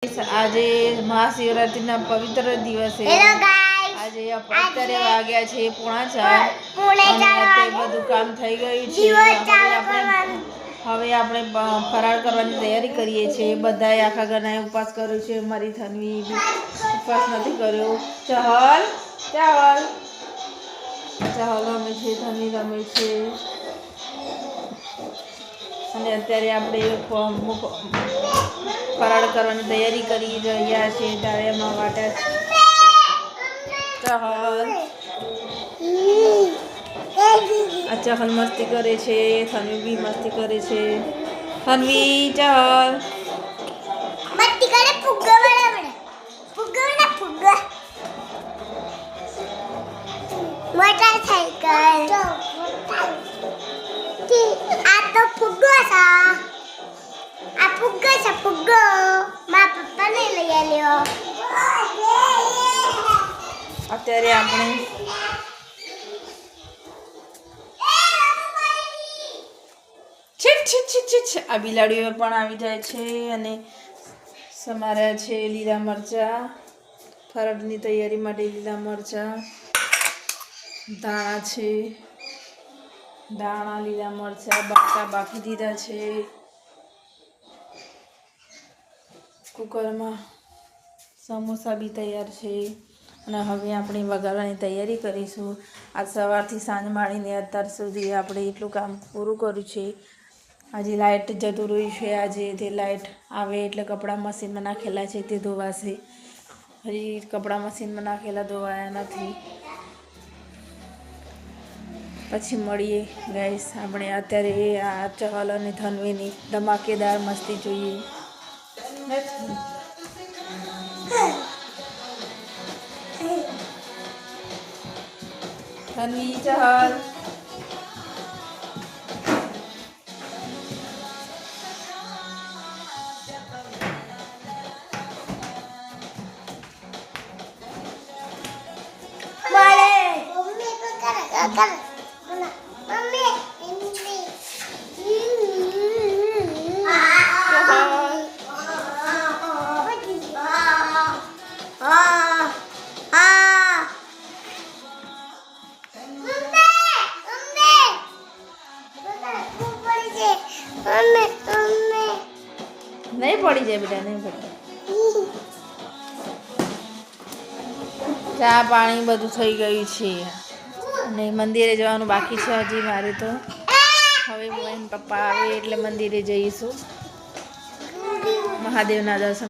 આજે મહાશિવરાત્રિના પવિત્ર દિવસે આજે અત્યારે વાગ્યા છે 3:30 અને બધું કામ થઈ ગયું છે। હવે આપણે ફરાળ કરવાની તૈયારી કરીએ છીએ। બધાએ આખા ઘરનાએ ઉપવાસ કર્યો છે। મારી ધનવી ઉપવાસ નથી કર્યો। ચહલ ચહલ ચહલ રમે છે, ધનવી રમે છે અને અત્યારે આપણે ફરાળ કરવાની તૈયારી કરી રહ્યા છે। ડાળિયામાં વાટા ચહલ મસ્તી કરે છે, ધનવી બી મસ્તી કરે છે। ધનવી ચહલ મસ્તી કરે ફુગ્ગા વાળા ફુગ્ગા ફુગ્ગા મોટરસાઇકલ આ તો ફુગ્ગો છે। આ ફુગ્ગો છે ફુગ્ગો મારા પપ્પાને લઈ આવ્યો। અત્યારે આપણે આ બિલાડીઓ પણ આવી જાય છે અને સમાર્યા છે લીલા મરચાં। ફરાળની તૈયારી માટે લીલા મરચાં, ધાણા છે, ધાણા લીલા મરચાં બાફી દીધા છે કુકરમાં। સમોસા બી તૈયાર છે અને હવે આપણે વઘારવાની તૈયારી કરીશું। આજ સવારથી સાંજ માળીને અત્યાર સુધી આપણે એટલું કામ પૂરું કર્યું છે। આજે લાઇટ જતું રહ્યું છે। આજે તે લાઇટ આવે એટલે કપડાં મશીનમાં નાખેલા છે તે ધોવાશે। હજી કપડાં મશીનમાં નાખેલા ધોવાયા નથી। પછી મળીએ ગાઈસ। આપણે અત્યારે આ ચહલ અને ધનવીની ધમાકેદાર મસ્તી જોઈએ। ધનવી ચહલ નહીં પડી જાય બેટા, નહીં પડી। ચા પાણી બધું થઈ ગયું છે અને મંદિરે જવાનું બાકી છે હજી મારે તો। હવે હું પપ્પા આવે એટલે મંદિરે જઈશું, મહાદેવના દર્શન